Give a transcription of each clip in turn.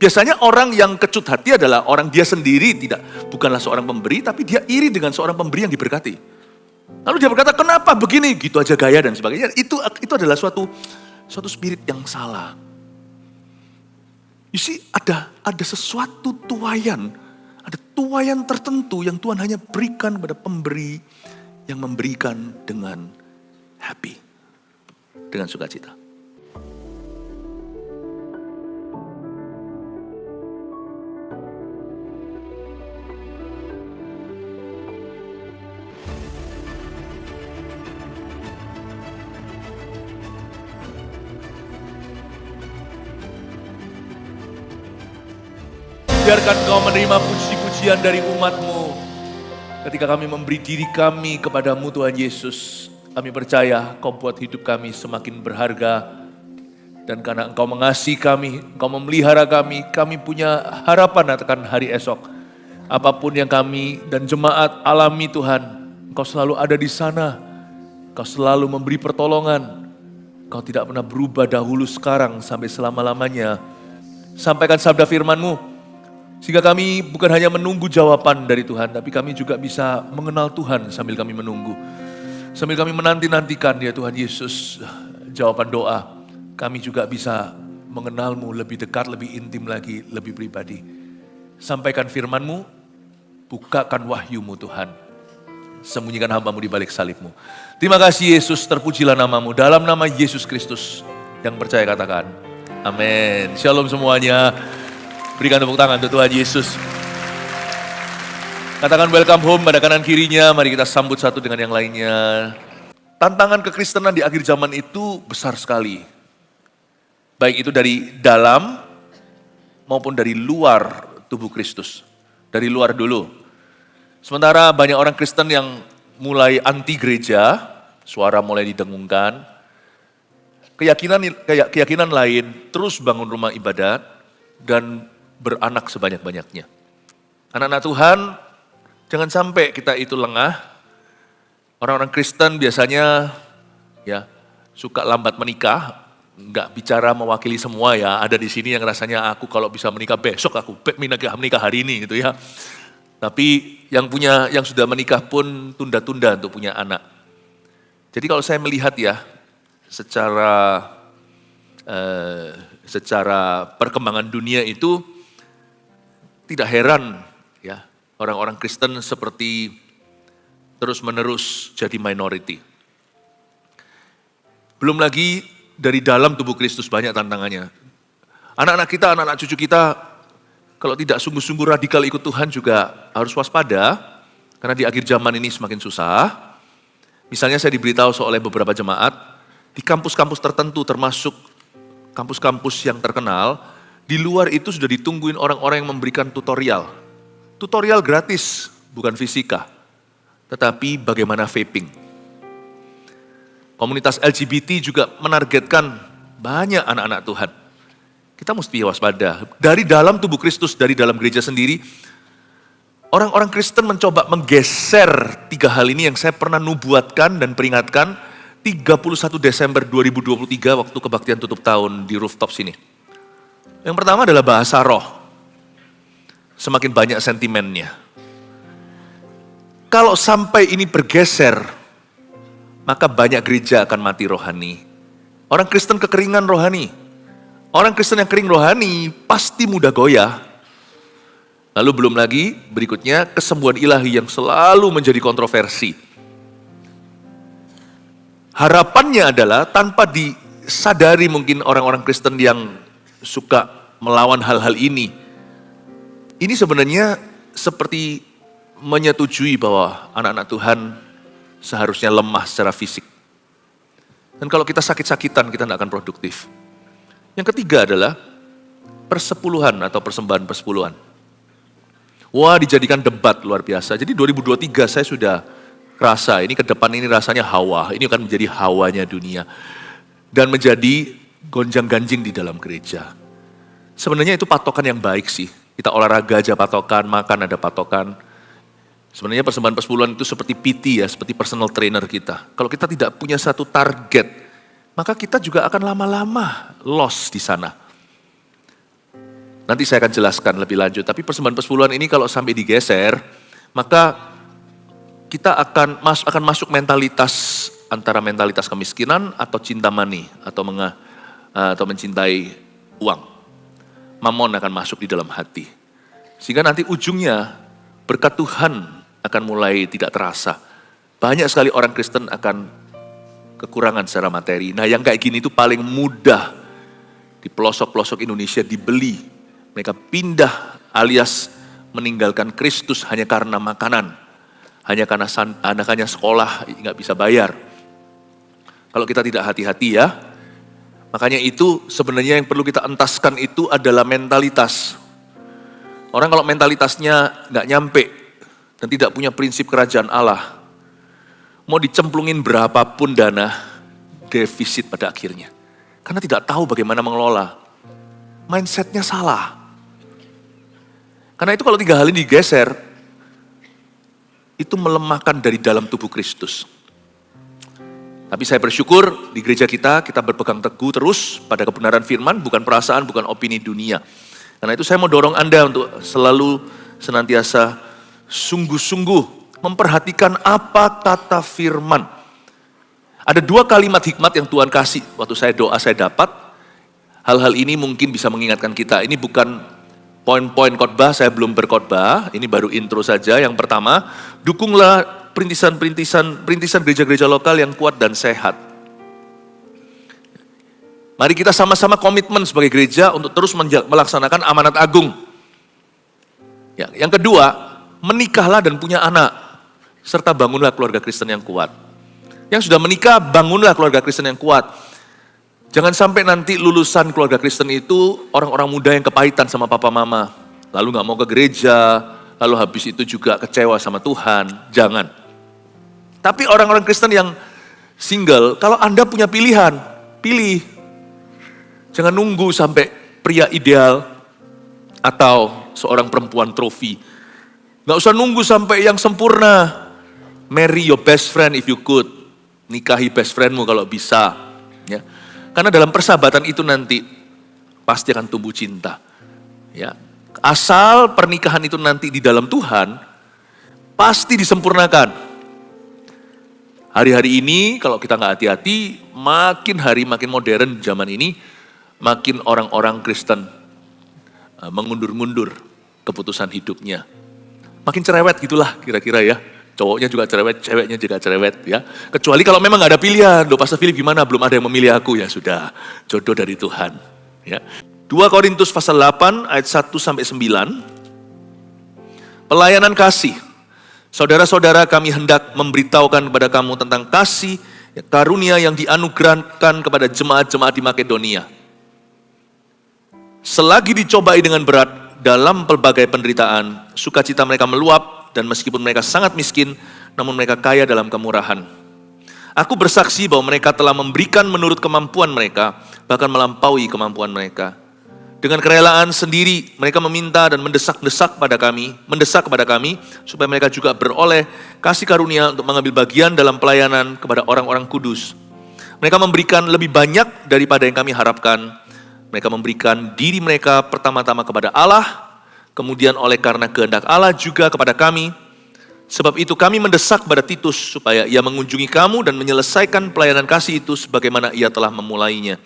Biasanya orang yang kecut hati adalah orang dia sendiri bukanlah seorang pemberi, tapi dia iri dengan seorang pemberi yang diberkati. Lalu dia berkata, kenapa begini? Gitu aja gaya dan sebagainya. Itu adalah suatu spirit yang salah. You see, ada sesuatu tuaian, ada tuaian tertentu yang Tuhan hanya berikan pada pemberi yang memberikan dengan happy, dengan sukacita. Biarkan Kau menerima puji-pujian dari umat-Mu. Ketika kami memberi diri kami kepadamu Tuhan Yesus, kami percaya Kau buat hidup kami semakin berharga. Dan karena Engkau mengasihi kami, Engkau memelihara kami punya harapan akan hari esok. Apapun yang kami dan jemaat alami Tuhan, Engkau selalu ada di sana. Engkau selalu memberi pertolongan. Engkau tidak pernah berubah dahulu, sekarang, sampai selama-lamanya. Sampaikan sabda firman-Mu. Sehingga kami bukan hanya menunggu jawaban dari Tuhan, tapi kami juga bisa mengenal Tuhan sambil kami menunggu. Sambil kami menanti-nantikan ya Tuhan Yesus jawaban doa. Kami juga bisa mengenal-Mu lebih dekat, lebih intim lagi, lebih pribadi. Sampaikan firman-Mu, bukakan wahyu-Mu Tuhan. Sembunyikan hamba-Mu di balik salib-Mu. Terima kasih Yesus, terpujilah nama-Mu. Dalam nama Yesus Kristus yang percaya katakan, amin. Shalom semuanya. Berikan tepuk tangan untuk Tuhan Yesus. Katakan welcome home pada kanan kirinya. Mari kita sambut satu dengan yang lainnya. Tantangan kekristenan di akhir zaman itu besar sekali. Baik itu dari dalam maupun dari luar tubuh Kristus. Dari luar dulu. Sementara banyak orang Kristen yang mulai anti gereja, suara mulai didengungkan. Keyakinan lain terus bangun rumah ibadat dan beranak sebanyak-banyaknya. Anak-anak Tuhan, jangan sampai kita itu lengah. Orang-orang Kristen biasanya ya suka lambat menikah, nggak bicara mewakili semua ya. Ada di sini yang rasanya aku kalau bisa menikah besok, aku menikah hari ini gitu ya. Tapi yang sudah menikah pun tunda-tunda untuk punya anak. Jadi kalau saya melihat ya, secara perkembangan dunia itu tidak heran ya orang-orang Kristen seperti terus-menerus jadi minority. Belum lagi dari dalam tubuh Kristus banyak tantangannya. Anak-anak kita, anak-anak cucu kita kalau tidak sungguh-sungguh radikal ikut Tuhan juga harus waspada karena di akhir zaman ini semakin susah. Misalnya saya diberitahu oleh beberapa jemaat di kampus-kampus tertentu termasuk kampus-kampus yang terkenal, di luar itu sudah ditungguin orang-orang yang memberikan tutorial. Tutorial gratis, bukan fisika. Tetapi bagaimana vaping. Komunitas LGBT juga menargetkan banyak anak-anak Tuhan. Kita mesti waspada. Dari dalam tubuh Kristus, dari dalam gereja sendiri, orang-orang Kristen mencoba menggeser 3 hal ini yang saya pernah nubuatkan dan peringatkan 31 Desember 2023 waktu kebaktian tutup tahun di rooftop sini. Yang pertama adalah bahasa roh. Semakin banyak sentimennya. Kalau sampai ini bergeser, maka banyak gereja akan mati rohani. Orang Kristen kekeringan rohani. Orang Kristen yang kering rohani pasti mudah goyah. Lalu belum lagi berikutnya kesembuhan ilahi yang selalu menjadi kontroversi. Harapannya adalah tanpa disadari mungkin orang-orang Kristen yang suka melawan hal-hal ini. Ini sebenarnya seperti menyetujui bahwa anak-anak Tuhan seharusnya lemah secara fisik. Dan kalau kita sakit-sakitan, kita tidak akan produktif. Yang ketiga adalah persepuluhan atau persembahan persepuluhan. Wah, dijadikan debat luar biasa. Jadi 2023 saya sudah rasa ini ke depan ini rasanya hawa. Ini akan menjadi hawanya dunia. Dan menjadi gonjang-ganjing di dalam gereja. Sebenarnya itu patokan yang baik sih. Kita olahraga aja patokan, makan ada patokan. Sebenarnya persembahan persepuluhan itu seperti PT ya, seperti personal trainer kita. Kalau kita tidak punya satu target, maka kita juga akan lama-lama lost di sana. Nanti saya akan jelaskan lebih lanjut. Tapi persembahan persepuluhan ini kalau sampai digeser, maka kita akan masuk mentalitas antara mentalitas kemiskinan atau cinta money atau mencintai uang. Mamon akan masuk di dalam hati. Sehingga nanti ujungnya berkat Tuhan akan mulai tidak terasa. Banyak sekali orang Kristen akan kekurangan secara materi. Nah, yang kayak gini itu paling mudah di pelosok-pelosok Indonesia dibeli. Mereka pindah alias meninggalkan Kristus hanya karena makanan. Hanya karena anak-anaknya sekolah nggak bisa bayar. Kalau kita tidak hati-hati ya, makanya itu sebenarnya yang perlu kita entaskan itu adalah mentalitas. Orang kalau mentalitasnya nggak nyampe dan tidak punya prinsip kerajaan Allah, mau dicemplungin berapapun dana, defisit pada akhirnya. Karena tidak tahu bagaimana mengelola. Mindsetnya salah. Karena itu kalau 3 hal ini digeser, itu melemahkan dari dalam tubuh Kristus. Tapi saya bersyukur di gereja kita berpegang teguh terus pada kebenaran firman, bukan perasaan, bukan opini dunia. Karena itu saya mau dorong Anda untuk selalu senantiasa sungguh-sungguh memperhatikan apa kata firman. Ada 2 kalimat hikmat yang Tuhan kasih waktu saya doa saya dapat. Hal-hal ini mungkin bisa mengingatkan kita. Ini bukan poin-poin khotbah, saya belum berkhotbah, ini baru intro saja. Yang pertama, dukunglah perintisan gereja-gereja lokal yang kuat dan sehat. Mari kita sama-sama komitmen sebagai gereja untuk terus melaksanakan amanat agung. Ya, yang kedua, menikahlah dan punya anak, serta bangunlah keluarga Kristen yang kuat. Yang sudah menikah, bangunlah keluarga Kristen yang kuat. Jangan sampai nanti lulusan keluarga Kristen itu orang-orang muda yang kepahitan sama papa mama. Lalu gak mau ke gereja, lalu habis itu juga kecewa sama Tuhan. Jangan. Tapi orang-orang Kristen yang single, kalau Anda punya pilihan, pilih. Jangan nunggu sampai pria ideal atau seorang perempuan trofi. Gak usah nunggu sampai yang sempurna. Marry your best friend if you could. Nikahi best friendmu kalau bisa. Ya. Karena dalam persahabatan itu nanti pasti akan tumbuh cinta. Ya. Asal pernikahan itu nanti di dalam Tuhan, pasti disempurnakan. Hari-hari ini kalau kita nggak hati-hati, makin hari makin modern zaman ini, makin orang-orang Kristen mengundur-mundur keputusan hidupnya. Makin cerewet gitulah kira-kira ya. Cowoknya juga cerewet, ceweknya juga cerewet ya. Kecuali kalau memang gak ada pilihan, loh Pastor Philip gimana? Belum ada yang memilih aku, ya sudah, jodoh dari Tuhan. Ya. 2 Korintus pasal 8 ayat 1-9. Pelayanan kasih. Saudara-saudara, kami hendak memberitahukan kepada kamu tentang kasih karunia yang dianugerahkan kepada jemaat-jemaat di Makedonia. Selagi dicobai dengan berat dalam pelbagai penderitaan, sukacita mereka meluap. Dan meskipun mereka sangat miskin, namun mereka kaya dalam kemurahan. Aku bersaksi bahwa mereka telah memberikan menurut kemampuan mereka, bahkan melampaui kemampuan mereka. Dengan kerelaan sendiri, mereka meminta dan mendesak kepada kami, supaya mereka juga beroleh kasih karunia untuk mengambil bagian dalam pelayanan kepada orang-orang kudus. Mereka memberikan lebih banyak daripada yang kami harapkan. Mereka memberikan diri mereka pertama-tama kepada Allah, kemudian oleh karena kehendak Allah juga kepada kami. Sebab itu kami mendesak kepada Titus supaya ia mengunjungi kamu dan menyelesaikan pelayanan kasih itu sebagaimana ia telah memulainya.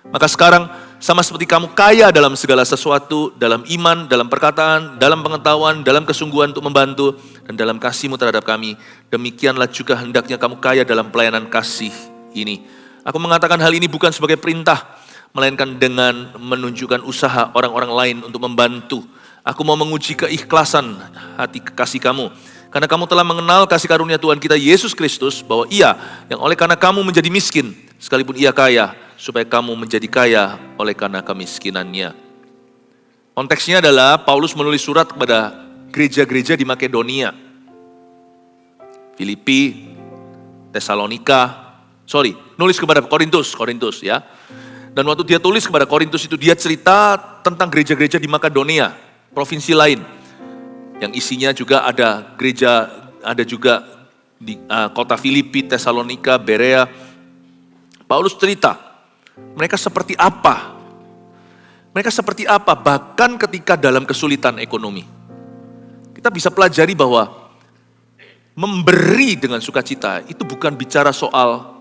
Maka sekarang sama seperti kamu kaya dalam segala sesuatu, dalam iman, dalam perkataan, dalam pengetahuan, dalam kesungguhan untuk membantu, dan dalam kasihmu terhadap kami, demikianlah juga hendaknya kamu kaya dalam pelayanan kasih ini. Aku mengatakan hal ini bukan sebagai perintah, melainkan dengan menunjukkan usaha orang-orang lain untuk membantu. Aku mau menguji keikhlasan hati kekasih kamu. Karena kamu telah mengenal kasih karunia Tuhan kita Yesus Kristus, bahwa ia yang oleh karena kamu menjadi miskin, sekalipun ia kaya, supaya kamu menjadi kaya oleh karena kemiskinannya. Konteksnya adalah Paulus menulis surat kepada gereja-gereja di Makedonia. Filipi, nulis kepada Korintus ya. Dan waktu dia tulis kepada Korintus itu, dia cerita tentang gereja-gereja di Makedonia, provinsi lain, yang isinya juga ada gereja, ada juga di kota Filipi, Tesalonika, Berea. Paulus cerita, mereka seperti apa. Mereka seperti apa? Bahkan ketika dalam kesulitan ekonomi. Kita bisa pelajari bahwa memberi dengan sukacita itu bukan bicara soal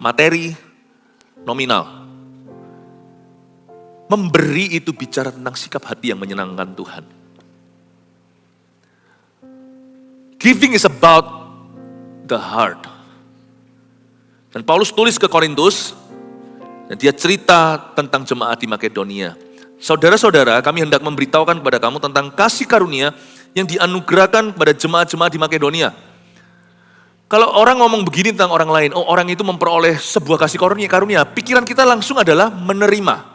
materi, nominal. Memberi itu bicara tentang sikap hati yang menyenangkan Tuhan. Giving is about the heart. Dan Paulus tulis ke Korintus, dan dia cerita tentang jemaat di Makedonia. Saudara-saudara, kami hendak memberitahukan kepada kamu tentang kasih karunia yang dianugerahkan kepada jemaat-jemaat di Makedonia. Kalau orang ngomong begini tentang orang lain, oh orang itu memperoleh sebuah kasih karunia, pikiran kita langsung adalah menerima.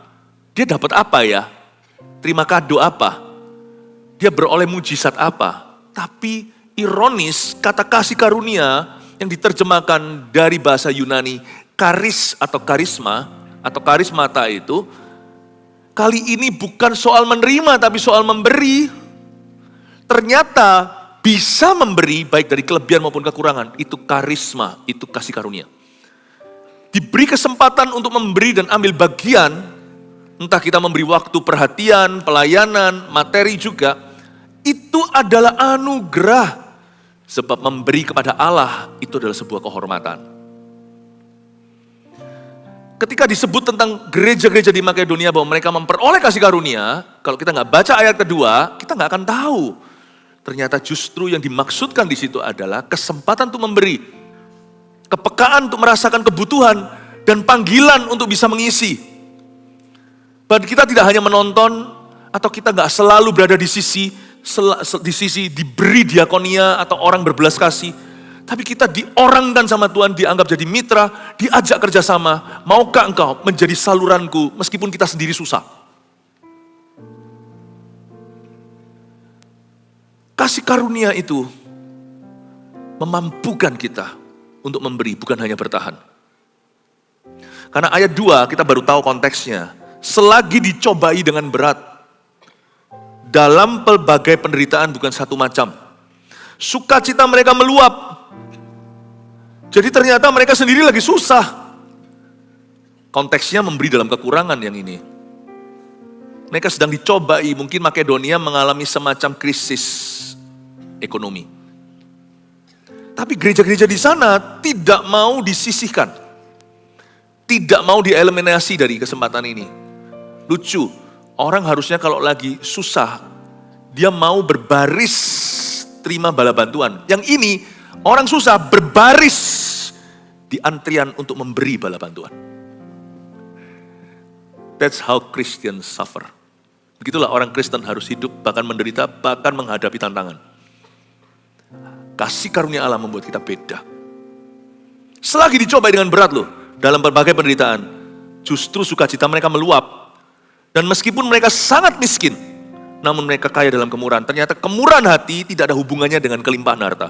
Dia dapat apa ya? Terima kado apa? Dia beroleh mujizat apa? Tapi ironis, kata kasih karunia yang diterjemahkan dari bahasa Yunani, karis atau karisma, atau karismata itu, kali ini bukan soal menerima tapi soal memberi. Ternyata bisa memberi baik dari kelebihan maupun kekurangan, itu karisma, itu kasih karunia. Diberi kesempatan untuk memberi dan ambil bagian, entah kita memberi waktu perhatian, pelayanan, materi juga, itu adalah anugerah. Sebab memberi kepada Allah itu adalah sebuah kehormatan. Ketika disebut tentang gereja-gereja di Makedonia bahwa mereka memperoleh kasih karunia, kalau kita nggak baca ayat kedua, kita nggak akan tahu. Ternyata justru yang dimaksudkan di situ adalah kesempatan untuk memberi, kepekaan untuk merasakan kebutuhan, dan panggilan untuk bisa mengisi. Dan kita tidak hanya menonton, atau kita nggak selalu berada di sisi diberi diakonia atau orang berbelas kasih. Tapi kita diorangkan sama Tuhan, dianggap jadi mitra, diajak kerjasama. Maukah engkau menjadi saluranku meskipun kita sendiri susah? Kasih karunia itu memampukan kita untuk memberi, bukan hanya bertahan. Karena ayat 2 kita baru tahu konteksnya. Selagi dicobai dengan berat, dalam pelbagai penderitaan bukan satu macam. Sukacita mereka meluap. Jadi ternyata mereka sendiri lagi susah. Konteksnya memberi dalam kekurangan yang ini. Mereka sedang dicobai, mungkin Makedonia mengalami semacam krisis ekonomi. Tapi gereja-gereja di sana tidak mau disisihkan. Tidak mau dieliminasi dari kesempatan ini. Lucu, orang harusnya kalau lagi susah, dia mau berbaris terima bala bantuan. Yang ini, orang susah berbaris di antrian untuk memberi bala bantuan. That's how Christians suffer. Begitulah orang Kristen harus hidup, bahkan menderita, bahkan menghadapi tantangan. Kasih karunia Allah membuat kita beda. Selagi dicoba dengan berat loh, dalam berbagai penderitaan, justru sukacita mereka meluap. Dan meskipun mereka sangat miskin, namun mereka kaya dalam kemurahan. Ternyata kemurahan hati tidak ada hubungannya dengan kelimpahan harta.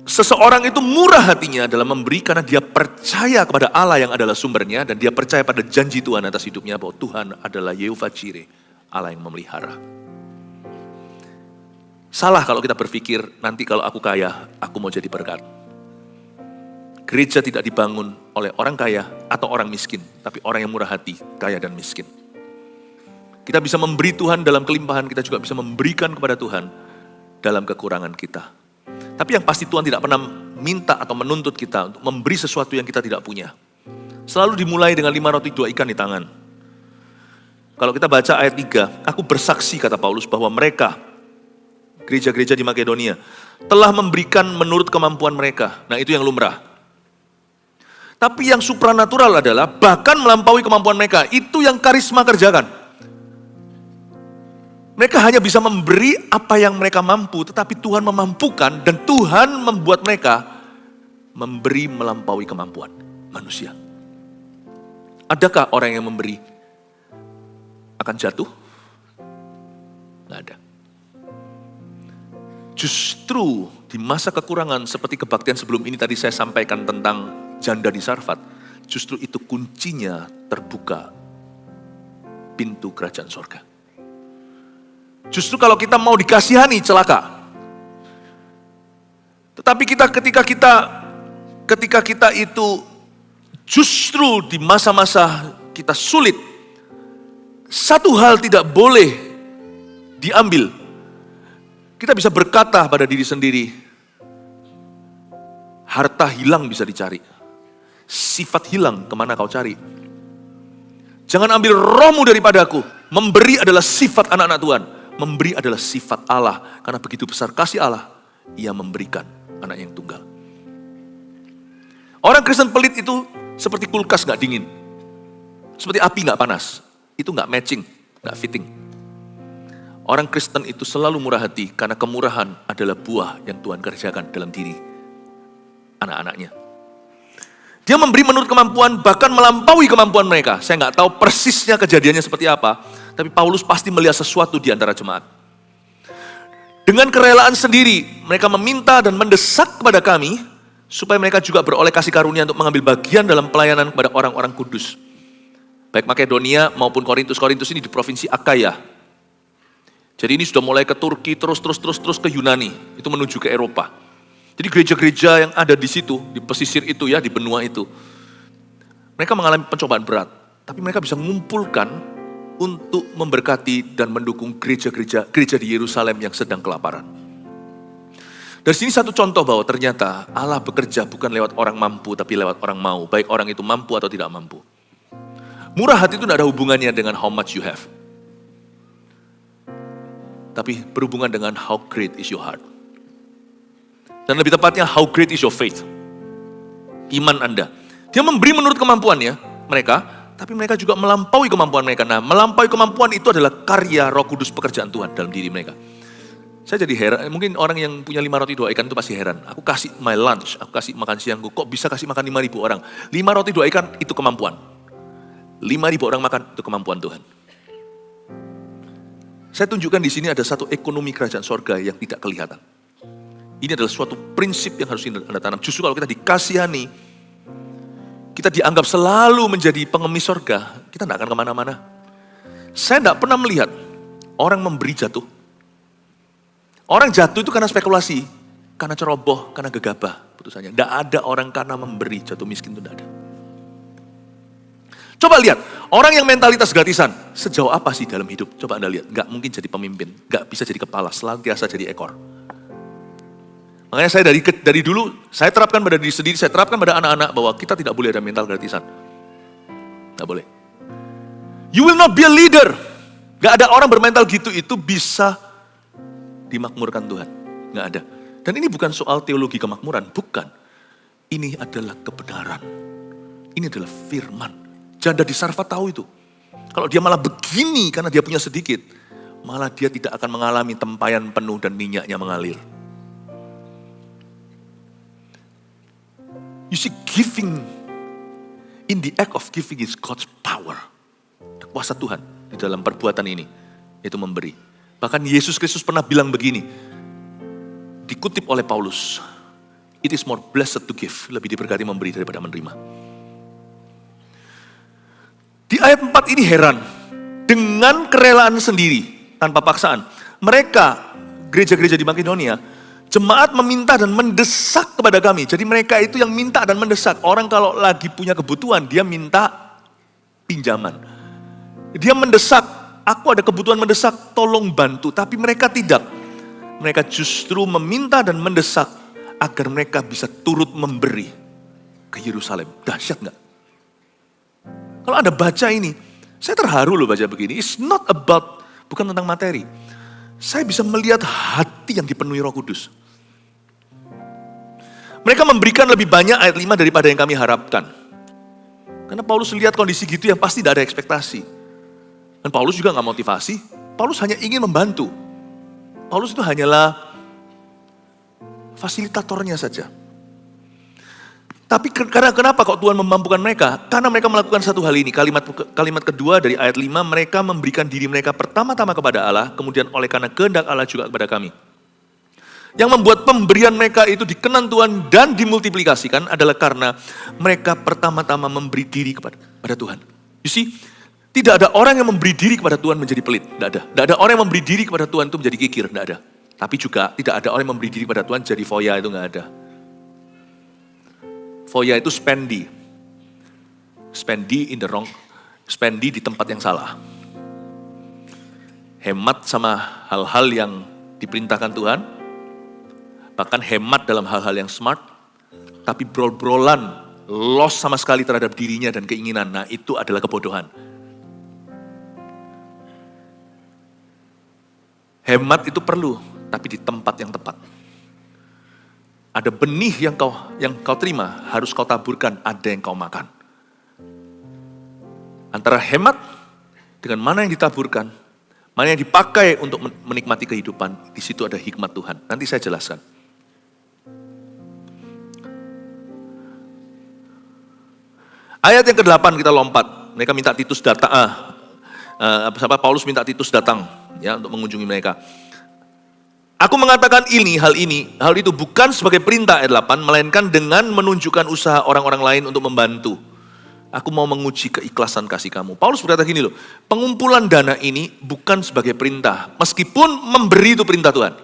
Seseorang itu murah hatinya dalam memberi karena dia percaya kepada Allah yang adalah sumbernya, dan dia percaya pada janji Tuhan atas hidupnya bahwa Tuhan adalah Yehovah Jireh, Allah yang memelihara. Salah kalau kita berpikir nanti kalau aku kaya, aku mau jadi berkat. Gereja tidak dibangun oleh orang kaya atau orang miskin, tapi orang yang murah hati, kaya dan miskin. Kita bisa memberi Tuhan dalam kelimpahan, kita juga bisa memberikan kepada Tuhan dalam kekurangan kita. Tapi yang pasti Tuhan tidak pernah minta atau menuntut kita untuk memberi sesuatu yang kita tidak punya. Selalu dimulai dengan 5 roti 2 ikan di tangan. Kalau kita baca ayat 3, aku bersaksi kata Paulus bahwa mereka, gereja-gereja di Makedonia, telah memberikan menurut kemampuan mereka. Nah itu yang lumrah. Tapi yang supranatural adalah bahkan melampaui kemampuan mereka. Itu yang karisma kerjakan. Mereka hanya bisa memberi apa yang mereka mampu, tetapi Tuhan memampukan dan Tuhan membuat mereka memberi melampaui kemampuan manusia. Adakah orang yang memberi akan jatuh? Nggak ada. Justru di masa kekurangan seperti kebaktian sebelum ini tadi saya sampaikan tentang janda di Sarfat, justru itu kuncinya terbuka pintu kerajaan sorga. Justru kalau kita mau dikasihani celaka. Tetapi ketika kita itu justru di masa-masa kita sulit, satu hal tidak boleh diambil. Kita bisa berkata pada diri sendiri, harta hilang bisa dicari. Sifat hilang, kemana kau cari? Jangan ambil rohmu daripadaku. Memberi adalah sifat anak-anak Tuhan. Memberi adalah sifat Allah. Karena begitu besar kasih Allah, Ia memberikan anak yang tunggal. Orang Kristen pelit itu seperti kulkas gak dingin. Seperti api gak panas. Itu gak matching, gak fitting. Orang Kristen itu selalu murah hati karena kemurahan adalah buah yang Tuhan kerjakan dalam diri anak-anaknya. Dia memberi menurut kemampuan, bahkan melampaui kemampuan mereka. Saya gak tahu persisnya kejadiannya seperti apa, tapi Paulus pasti melihat sesuatu di antara jemaat. Dengan kerelaan sendiri, mereka meminta dan mendesak kepada kami, supaya mereka juga beroleh kasih karunia untuk mengambil bagian dalam pelayanan kepada orang-orang kudus. Baik Makedonia maupun Korintus. Korintus ini di provinsi Akaya. Jadi ini sudah mulai ke Turki, terus ke Yunani. Itu menuju ke Eropa. Jadi gereja-gereja yang ada di situ, di pesisir itu ya, di benua itu. Mereka mengalami pencobaan berat. Tapi mereka bisa mengumpulkan untuk memberkati dan mendukung gereja di Yerusalem yang sedang kelaparan. Dari sini satu contoh bahwa ternyata Allah bekerja bukan lewat orang mampu, tapi lewat orang mau. Baik orang itu mampu atau tidak mampu. Murah hati itu tidak ada hubungannya dengan how much you have. Tapi berhubungan dengan how great is your heart. Dan lebih tepatnya how great is your faith. Iman Anda. Dia memberi menurut kemampuannya mereka, tapi mereka juga melampaui kemampuan mereka. Nah, melampaui kemampuan itu adalah karya Roh Kudus pekerjaan Tuhan dalam diri mereka. Saya jadi heran, mungkin orang yang punya 5 roti 2 ikan itu pasti heran. Aku kasih my lunch, aku kasih makan siangku, kok bisa kasih makan 5.000 orang? 5 roti 2 ikan itu kemampuan. 5.000 orang makan itu kemampuan Tuhan. Saya tunjukkan di sini ada satu ekonomi kerajaan sorga yang tidak kelihatan. Ini adalah suatu prinsip yang harus Anda tanam. Justru kalau kita dikasihani, kita dianggap selalu menjadi pengemis sorga, kita tidak akan kemana-mana. Saya tidak pernah melihat orang memberi jatuh. Orang jatuh itu karena spekulasi, karena ceroboh, karena gegabah putusannya. Tidak ada orang karena memberi jatuh miskin itu tidak ada. Coba lihat, orang yang mentalitas gratisan, sejauh apa sih dalam hidup? Coba Anda lihat, gak mungkin jadi pemimpin, gak bisa jadi kepala, senantiasa jadi ekor. Makanya saya dari dulu, saya terapkan pada diri sendiri, saya terapkan pada anak-anak bahwa kita tidak boleh ada mental gratisan. Gak boleh. You will not be a leader. Gak ada orang bermental gitu, itu bisa dimakmurkan Tuhan. Gak ada. Dan ini bukan soal teologi kemakmuran, bukan. Ini adalah kebenaran. Ini adalah firman. Janda di Sarfat tahu itu. Kalau dia malah begini karena dia punya sedikit, malah dia tidak akan mengalami tempayan penuh dan minyaknya mengalir. You see, giving, in the act of giving is God's power. Kuasa Tuhan di dalam perbuatan ini, yaitu memberi. Bahkan Yesus Kristus pernah bilang begini, dikutip oleh Paulus, it is more blessed to give, lebih diberkati memberi daripada menerima. Di ayat 4 ini heran, dengan kerelaan sendiri, tanpa paksaan, mereka, gereja-gereja di Makedonia, jemaat meminta dan mendesak kepada kami. Jadi mereka itu yang minta dan mendesak. Orang kalau lagi punya kebutuhan, dia minta pinjaman. Dia mendesak, aku ada kebutuhan mendesak, tolong bantu. Tapi mereka tidak. Mereka justru meminta dan mendesak agar mereka bisa turut memberi ke Yerusalem. Dahsyat gak? Kalau Anda baca ini, saya terharu loh baca begini. It's not about, bukan tentang materi. Saya bisa melihat hati yang dipenuhi Roh Kudus. Mereka memberikan lebih banyak ayat 5 daripada yang kami harapkan. Karena Paulus lihat kondisi gitu yang pasti tidak ada ekspektasi. Dan Paulus juga gak motivasi. Paulus hanya ingin membantu. Paulus itu hanyalah fasilitatornya saja. Tapi kenapa kok Tuhan memampukan mereka? Karena mereka melakukan satu hal ini. Kalimat kedua dari ayat 5, mereka memberikan diri mereka pertama-tama kepada Allah, kemudian oleh karena kehendak Allah juga kepada kami. Yang membuat pemberian mereka itu dikenan Tuhan dan dimultiplikasikan adalah karena mereka pertama-tama memberi diri kepada Tuhan. You see, tidak ada orang yang memberi diri kepada Tuhan menjadi pelit. Tidak ada. Tidak ada orang yang memberi diri kepada Tuhan itu menjadi kikir. Tidak ada. Tapi juga tidak ada orang yang memberi diri kepada Tuhan jadi foya, itu tidak ada. Foya itu spendi in the wrong, Spendi di tempat yang salah. Hemat sama hal-hal yang diperintahkan Tuhan, bahkan hemat dalam hal-hal yang smart, tapi brol-brolan, loss sama sekali terhadap dirinya dan keinginan. Nah, itu adalah kebodohan. Hemat itu perlu, tapi di tempat yang tepat. Ada benih yang kau terima, harus kau taburkan, ada yang kau makan. Antara hemat dengan mana yang ditaburkan, mana yang dipakai untuk menikmati kehidupan, di situ ada hikmat Tuhan. Nanti saya jelaskan. Ayat yang ke-8 kita lompat. Mereka minta Titus datang. Paulus minta Titus datang ya untuk mengunjungi mereka. Aku mengatakan hal itu bukan sebagai perintah ayat 8, melainkan dengan menunjukkan usaha orang-orang lain untuk membantu. Aku mau menguji keikhlasan kasih kamu. Paulus berkata gini loh, pengumpulan dana ini bukan sebagai perintah, meskipun memberi itu perintah Tuhan.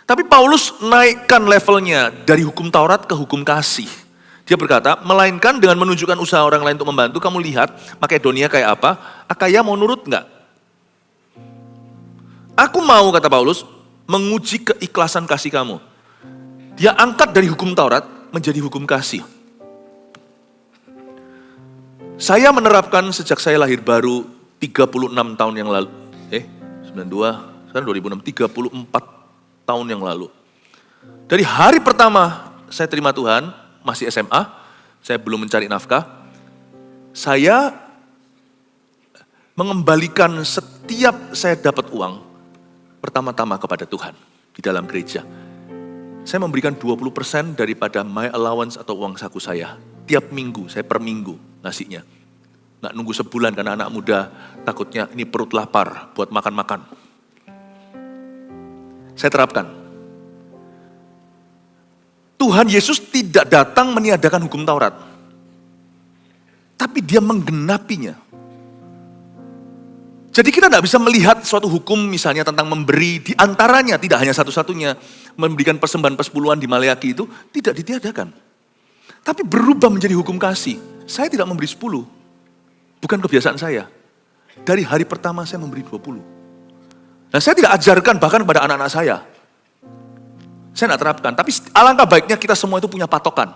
Tapi Paulus naikkan levelnya dari hukum Taurat ke hukum kasih. Dia berkata, melainkan dengan menunjukkan usaha orang lain untuk membantu. Kamu lihat Makedonia kayak apa, Akaya mau nurut enggak? Aku mau, kata Paulus, menguji keikhlasan kasih kamu. Dia angkat dari hukum Taurat menjadi hukum kasih. Saya menerapkan sejak saya lahir baru 36 tahun yang lalu. 92, sekarang 2006, 34 tahun yang lalu. Dari hari pertama saya terima Tuhan, masih SMA, saya belum mencari nafkah. Saya mengembalikan setiap saya dapat uang, pertama-tama kepada Tuhan di dalam gereja. Saya memberikan 20% daripada my allowance atau uang saku saya. Tiap minggu, saya per minggu ngasihnya. Nggak nunggu sebulan karena anak muda takutnya ini perut lapar buat makan-makan. Saya terapkan. Tuhan Yesus tidak datang meniadakan hukum Taurat. Tapi dia menggenapinya. Jadi kita tidak bisa melihat suatu hukum misalnya tentang memberi, di antaranya tidak hanya satu-satunya, memberikan persembahan persepuluhan di Maleaki itu tidak ditiadakan. Tapi berubah menjadi hukum kasih. Saya tidak memberi 10, bukan kebiasaan saya. Dari hari pertama saya memberi 20. Dan saya tidak ajarkan bahkan kepada anak-anak saya. Saya tidak terapkan, tapi alangkah baiknya kita semua itu punya patokan.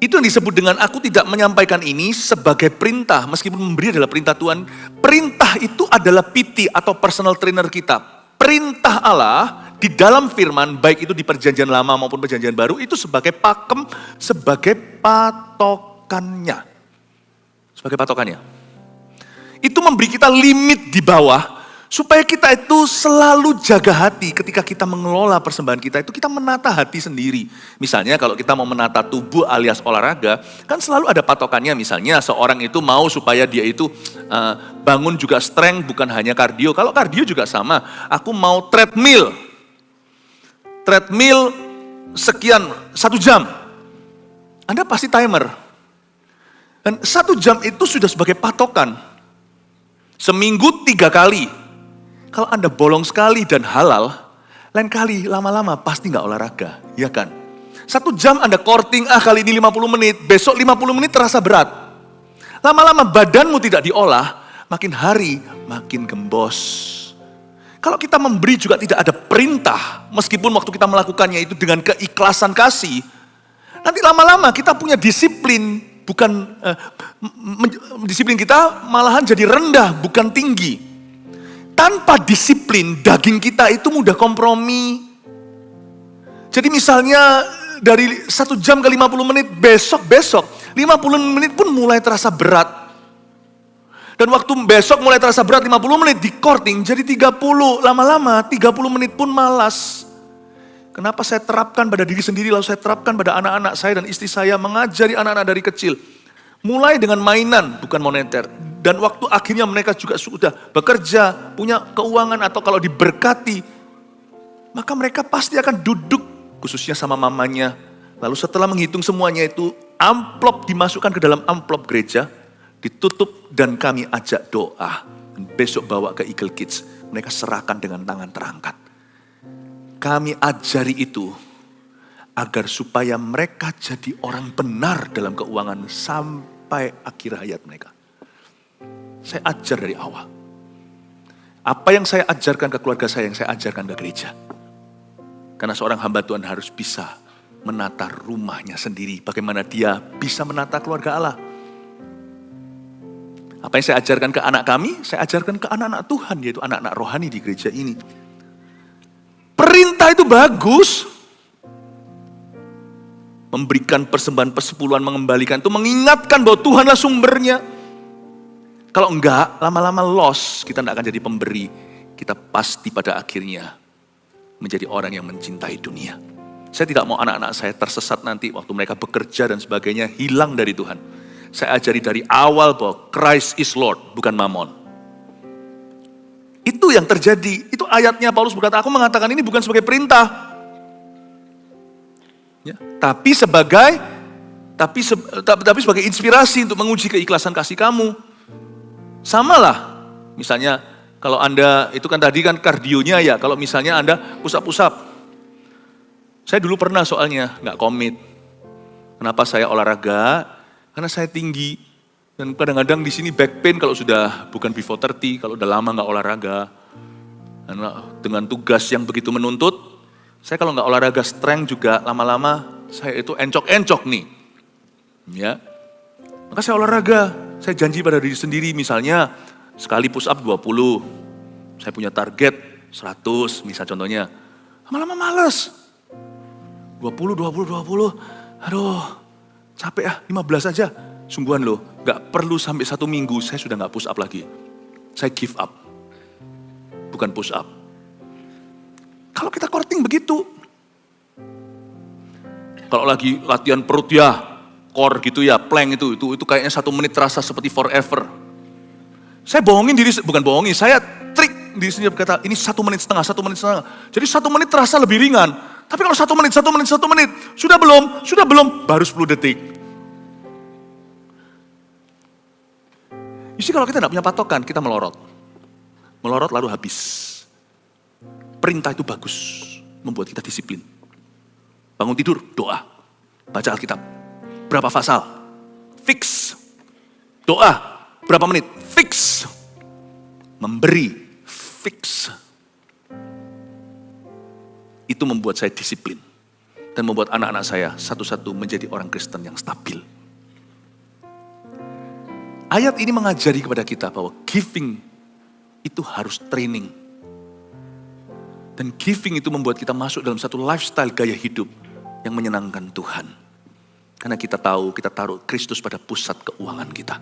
Itu yang disebut dengan aku tidak menyampaikan ini sebagai perintah, meskipun memberi adalah perintah Tuhan. Perintah itu adalah PT atau personal trainer kita. Perintah Allah di dalam firman, baik itu di perjanjian lama maupun perjanjian baru, itu sebagai pakem, sebagai patokannya. Sebagai patokannya. Itu memberi kita limit di bawah, supaya kita itu selalu jaga hati ketika kita mengelola persembahan kita itu kita menata hati sendiri. Misalnya kalau kita mau menata tubuh alias olahraga, kan selalu ada patokannya. Misalnya seorang itu mau supaya dia itu bangun juga strength bukan hanya kardio. Kalau kardio juga sama, aku mau treadmill sekian 1 jam. Anda pasti timer. Dan 1 jam itu sudah sebagai patokan. Seminggu 3 kali. Kalau Anda bolong sekali dan halal, lain kali lama-lama pasti nggak olahraga, ya kan? 1 jam Anda courting, kali ini 50 menit, besok 50 menit terasa berat. Lama-lama badanmu tidak diolah, makin hari makin gembos. Kalau kita memberi juga tidak ada perintah, meskipun waktu kita melakukannya itu dengan keikhlasan kasih, nanti lama-lama kita punya disiplin, disiplin kita malahan jadi rendah, bukan tinggi. Tanpa disiplin, daging kita itu mudah kompromi. Jadi misalnya dari 1 jam ke 50 menit, besok 50 menit pun mulai terasa berat. Dan waktu besok mulai terasa berat 50 menit di courting jadi 30, lama-lama 30 menit pun malas. Kenapa saya terapkan pada diri sendiri, lalu saya terapkan pada anak-anak saya dan istri saya, mengajari anak-anak dari kecil. Mulai dengan mainan, bukan moneter. Dan waktu akhirnya mereka juga sudah bekerja, punya keuangan atau kalau diberkati, maka mereka pasti akan duduk, khususnya sama mamanya. Lalu setelah menghitung semuanya itu, amplop dimasukkan ke dalam amplop gereja, ditutup dan kami ajak doa. Dan besok bawa ke Eagle Kids, mereka serahkan dengan tangan terangkat. Kami ajari itu, agar supaya mereka jadi orang benar dalam keuangan sampai sampai akhir hayat mereka. Saya ajar dari awal. Apa yang saya ajarkan ke keluarga saya, yang saya ajarkan ke gereja. Karena seorang hamba Tuhan harus bisa menata rumahnya sendiri. Bagaimana dia bisa menata keluarga Allah. Apa yang saya ajarkan ke anak kami, saya ajarkan ke anak-anak Tuhan, yaitu anak-anak rohani di gereja ini. Perintah itu bagus. Memberikan persembahan persepuluhan, mengembalikan itu, mengingatkan bahwa Tuhanlah sumbernya. Kalau enggak, lama-lama loss, kita tidak akan jadi pemberi. Kita pasti pada akhirnya menjadi orang yang mencintai dunia. Saya tidak mau anak-anak saya tersesat nanti waktu mereka bekerja dan sebagainya, hilang dari Tuhan. Saya ajari dari awal bahwa Christ is Lord, bukan Mammon. Itu yang terjadi. Itu ayatnya Paulus berkata, aku mengatakan ini bukan sebagai perintah. Ya, tapi sebagai inspirasi untuk menguji keikhlasan kasih kamu. Sama lah, misalnya kalau Anda, itu kan tadi kan kardionya ya, kalau misalnya Anda push-up. Saya dulu pernah soalnya, gak komit. Kenapa saya olahraga? Karena saya tinggi. Dan kadang-kadang di sini back pain kalau sudah bukan before 30, kalau udah lama gak olahraga. Karena dengan tugas yang begitu menuntut, saya kalau gak olahraga strength juga lama-lama, saya itu encok-encok nih. Ya, maka saya olahraga. Saya janji pada diri sendiri, misalnya sekali push up 20, saya punya target 100, misal contohnya. Lama-lama males. 20, aduh capek 15 aja. Sungguhan loh, gak perlu sampai 1 minggu, saya sudah gak push up lagi. Saya give up, bukan push up. Kalau kita courting begitu. Kalau lagi latihan perut ya, core gitu ya, plank itu kayaknya 1 menit terasa seperti forever. Saya bohongin diri, bukan bohongin, saya trik diri sendiri berkata, ini 1 menit setengah. Jadi 1 menit terasa lebih ringan. Tapi kalau 1 menit, sudah belum, baru 10 detik. Jadi kalau kita tidak punya patokan, kita melorot. Melorot lalu habis. Perintah itu bagus, membuat kita disiplin. Bangun tidur, doa, baca Alkitab. Berapa pasal? Fix. Doa, berapa menit? Fix. Memberi, fix. Itu membuat saya disiplin. Dan membuat anak-anak saya satu-satu menjadi orang Kristen yang stabil. Ayat ini mengajari kepada kita bahwa giving itu harus training. Dan giving itu membuat kita masuk dalam satu lifestyle gaya hidup yang menyenangkan Tuhan. Karena kita tahu, kita taruh Kristus pada pusat keuangan kita.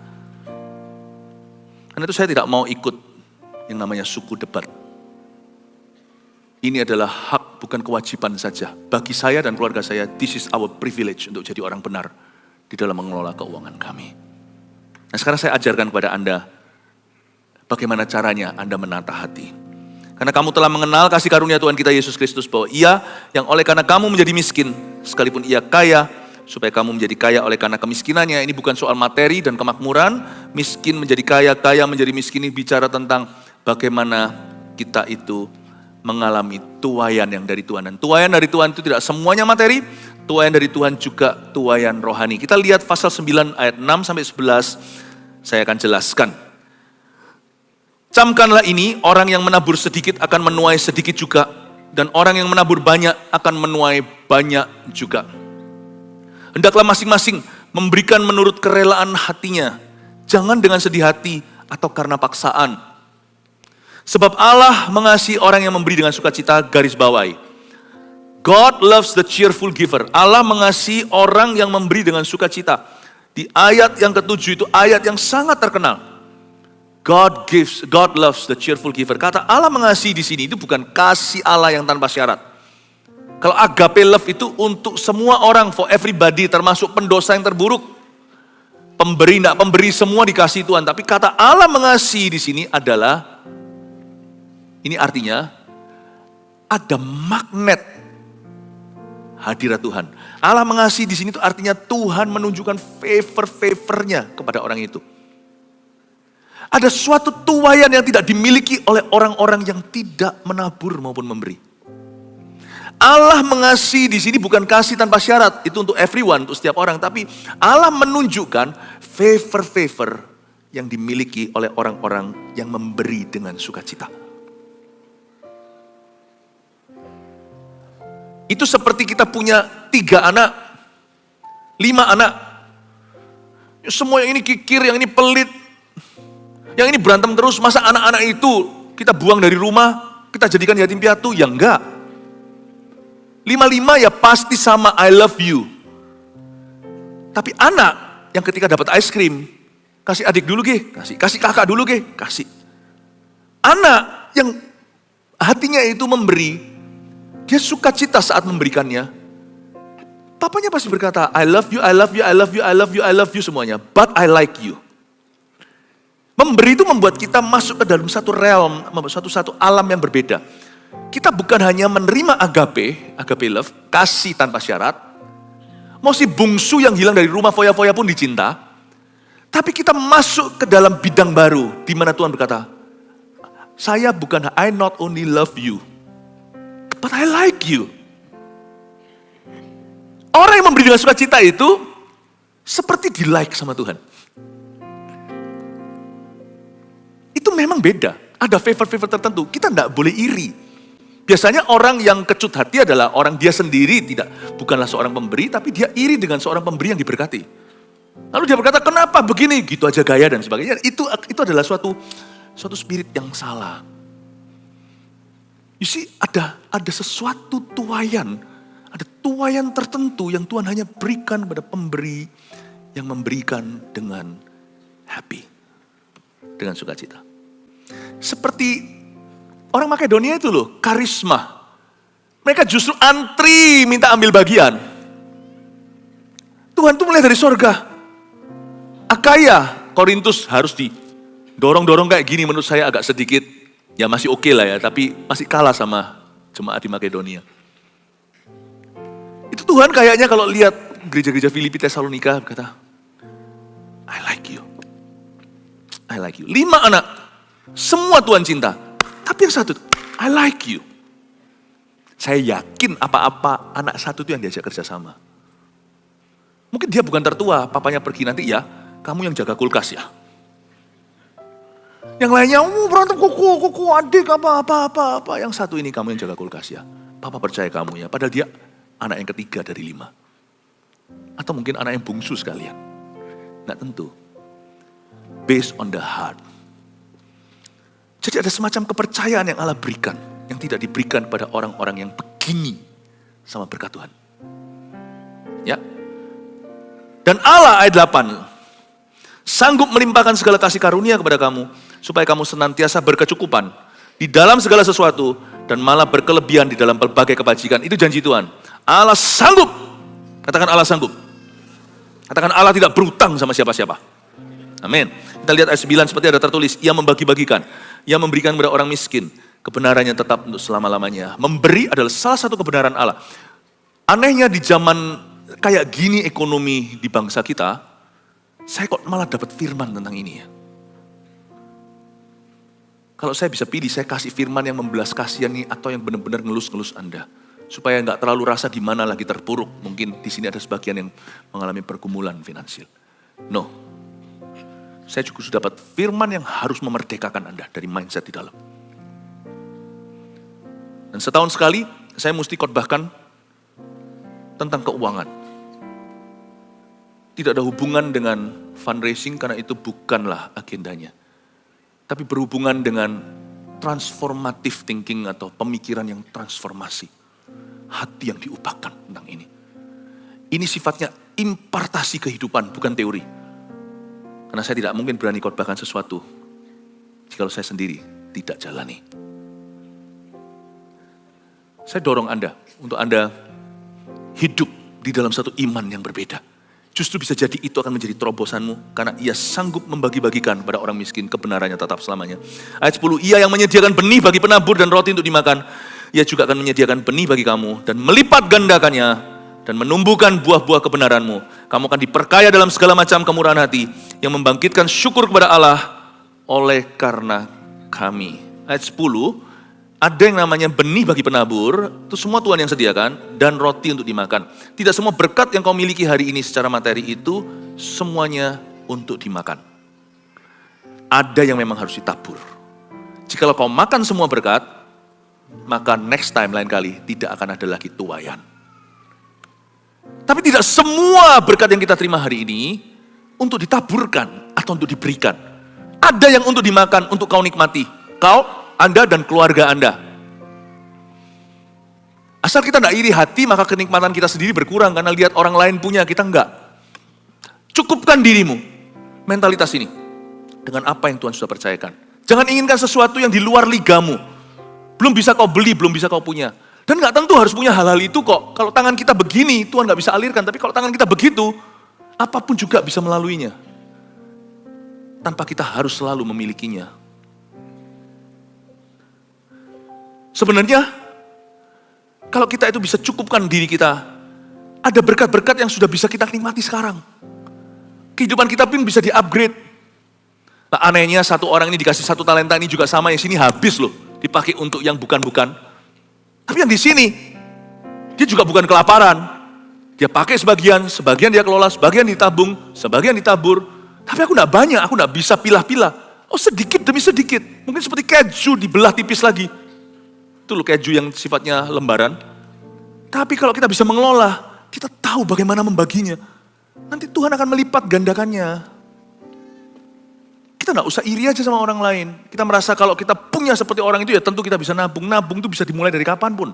Karena itu saya tidak mau ikut yang namanya suku debat. Ini adalah hak, bukan kewajiban saja. Bagi saya dan keluarga saya, this is our privilege untuk jadi orang benar di dalam mengelola keuangan kami. Nah sekarang saya ajarkan kepada Anda, bagaimana caranya Anda menata hati. Karena kamu telah mengenal kasih karunia Tuhan kita Yesus Kristus, bahwa Ia yang oleh karena kamu menjadi miskin, sekalipun Ia kaya, supaya kamu menjadi kaya oleh karena kemiskinannya. Ini bukan soal materi dan kemakmuran, miskin menjadi kaya, kaya menjadi miskin. Ini bicara tentang bagaimana kita itu mengalami tuaian yang dari Tuhan. Dan tuaian dari Tuhan itu tidak semuanya materi, tuaian dari Tuhan juga tuaian rohani. Kita lihat pasal 9 ayat 6-11, saya akan jelaskan. Camkanlah ini, orang yang menabur sedikit akan menuai sedikit juga, dan orang yang menabur banyak akan menuai banyak juga. Hendaklah masing-masing memberikan menurut kerelaan hatinya, jangan dengan sedih hati atau karena paksaan. Sebab Allah mengasihi orang yang memberi dengan sukacita, garis bawahi. God loves the cheerful giver. Allah mengasihi orang yang memberi dengan sukacita. Di ayat yang ke-7 itu ayat yang sangat terkenal. God loves the cheerful giver. Kata Allah mengasihi di sini itu bukan kasih Allah yang tanpa syarat. Kalau agape love itu untuk semua orang, for everybody, termasuk pendosa yang terburuk. Pemberi, tidak pemberi, semua dikasih Tuhan. Tapi kata Allah mengasihi di sini adalah, ini artinya ada magnet hadirat Tuhan. Allah mengasihi di sini itu artinya Tuhan menunjukkan favor-favornya kepada orang itu. Ada suatu tuaian yang tidak dimiliki oleh orang-orang yang tidak menabur maupun memberi. Allah mengasihi di sini bukan kasih tanpa syarat, itu untuk everyone, untuk setiap orang, tapi Allah menunjukkan favor-favor yang dimiliki oleh orang-orang yang memberi dengan sukacita. Itu seperti kita punya 3 anak, 5 anak. Semua yang ini kikir, yang ini pelit, yang ini berantem terus. Masa anak-anak itu kita buang dari rumah, kita jadikan yatim piatu? Ya enggak. 5-5 ya pasti sama I love you. Tapi anak yang ketika dapat ice cream, kasih adik dulu ge, kasih kakak dulu ge, kasih. Anak yang hatinya itu memberi, dia sukacita saat memberikannya. Papanya pasti berkata, I love you, I love you, I love you, I love you, I love you semuanya. But I like you. Memberi itu membuat kita masuk ke dalam satu realm, satu alam yang berbeda. Kita bukan hanya menerima agape love, kasih tanpa syarat. Mau si bungsu yang hilang dari rumah foya-foya pun dicinta. Tapi kita masuk ke dalam bidang baru, di mana Tuhan berkata, I not only love you, but I like you. Orang yang memberi dengan sukacita itu seperti di like sama Tuhan. Itu memang beda. Ada favor-favor tertentu. Kita tidak boleh iri. Biasanya orang yang kecut hati adalah orang dia sendiri bukanlah seorang pemberi, tapi dia iri dengan seorang pemberi yang diberkati. Lalu dia berkata, kenapa begini? Gitu aja gaya dan sebagainya. Itu adalah suatu spirit yang salah. You see, ada sesuatu tuaian. Ada tuaian tertentu yang Tuhan hanya berikan pada pemberi yang memberikan dengan happy. Dengan sukacita. Seperti orang Makedonia itu loh, karisma. Mereka justru antri minta ambil bagian. Tuhan tuh mulai dari sorga. Akaya, Korintus harus didorong-dorong kayak gini menurut saya agak sedikit. Ya masih oke lah ya, tapi masih kalah sama jemaat di Makedonia. Itu Tuhan kayaknya kalau lihat gereja-gereja Filipi, Tesalonika berkata, I like you. I like you. 5 anak, semua Tuhan cinta. Tapi yang satu, I like you. Saya yakin apa-apa anak satu itu yang diajak kerjasama. Mungkin dia bukan tertua, papanya pergi nanti ya, kamu yang jaga kulkas ya. Yang lainnya, berantem kuku, adik, apa. Yang satu ini kamu yang jaga kulkas ya. Papa percaya kamu ya, padahal dia anak yang ketiga dari 5. Atau mungkin anak yang bungsu sekalian. Nggak tentu. Based on the heart. Jadi ada semacam kepercayaan yang Allah berikan, yang tidak diberikan pada orang-orang yang begini sama berkat Tuhan. Ya. Dan Allah ayat 8, sanggup melimpahkan segala kasih karunia kepada kamu, supaya kamu senantiasa berkecukupan di dalam segala sesuatu, dan malah berkelebihan di dalam berbagai kebajikan. Itu janji Tuhan. Allah sanggup. Katakan Allah sanggup. Katakan Allah tidak berutang sama siapa-siapa. Amin. Kita lihat ayat 9 seperti ada tertulis, ia membagi-bagikan, ia memberikan kepada orang miskin, kebenarannya tetap untuk selama-lamanya. Memberi adalah salah satu kebenaran Allah. Anehnya di zaman kayak gini ekonomi di bangsa kita, saya kok malah dapat firman tentang ini ya. Kalau saya bisa pilih, saya kasih firman yang membelas kasihani atau yang benar-benar ngelus-ngelus Anda. Supaya nggak terlalu rasa di mana lagi terpuruk. Mungkin di sini ada sebagian yang mengalami pergumulan finansial. No. Saya juga sudah dapat firman yang harus memerdekakan Anda dari mindset di dalam. Dan setahun sekali saya mesti khotbahkan tentang keuangan. Tidak ada hubungan dengan fundraising karena itu bukanlah agendanya. Tapi berhubungan dengan transformative thinking atau pemikiran yang transformasi. Hati yang diubahkan tentang ini. Ini sifatnya impartasi kehidupan, bukan teori. Karena saya tidak mungkin berani khotbahkan sesuatu jika saya sendiri tidak jalani. Saya dorong Anda untuk Anda hidup di dalam satu iman yang berbeda. Justru bisa jadi itu akan menjadi terobosanmu karena ia sanggup membagi-bagikan pada orang miskin, kebenarannya tetap selamanya. Ayat 10, ia yang menyediakan benih bagi penabur dan roti untuk dimakan, ia juga akan menyediakan benih bagi kamu dan melipat gandakannya dan menumbuhkan buah-buah kebenaranmu. Kamu akan diperkaya dalam segala macam kemurahan hati yang membangkitkan syukur kepada Allah oleh karena kami. Ayat 10, Ada yang namanya benih bagi penabur, itu semua Tuhan yang sediakan, dan roti untuk dimakan. Tidak semua berkat yang kau miliki hari ini secara materi itu, semuanya untuk dimakan. Ada yang memang harus ditabur. Jikalau kau makan semua berkat, maka next time lain kali tidak akan ada lagi tuaian. Tapi tidak semua berkat yang kita terima hari ini untuk ditaburkan atau untuk diberikan. Ada yang untuk dimakan, untuk kau nikmati. Anda dan keluarga Anda. Asal kita tidak iri hati, maka kenikmatan kita sendiri berkurang karena lihat orang lain punya, kita enggak. Cukupkan dirimu, mentalitas ini, dengan apa yang Tuhan sudah percayakan. Jangan inginkan sesuatu yang di luar ligamu. Belum bisa kau beli, belum bisa kau punya. Dan enggak tentu harus punya hal-hal itu kok. Kalau tangan kita begini, Tuhan enggak bisa alirkan. Tapi kalau tangan kita begitu, apapun juga bisa melaluinya. Tanpa kita harus selalu memilikinya. Sebenarnya, kalau kita itu bisa cukupkan diri kita, ada berkat-berkat yang sudah bisa kita nikmati sekarang. Kehidupan kita pun bisa di-upgrade. Nah, anehnya satu orang ini dikasih 1 talenta ini juga sama, yang sini habis loh. Dipakai untuk yang bukan-bukan. Tapi yang di sini, dia juga bukan kelaparan. Dia pakai sebagian dia kelola, sebagian ditabung, sebagian ditabur. Tapi aku enggak banyak, aku enggak bisa pilah-pilah. Oh, sedikit demi sedikit. Mungkin seperti keju dibelah tipis lagi. Itu loh keju yang sifatnya lembaran. Tapi kalau kita bisa mengelola, kita tahu bagaimana membaginya. Nanti Tuhan akan melipat gandakannya. Kita nggak usah iri aja sama orang lain. Kita merasa kalau kita punya seperti orang itu ya tentu kita bisa nabung. Nabung itu bisa dimulai dari kapanpun.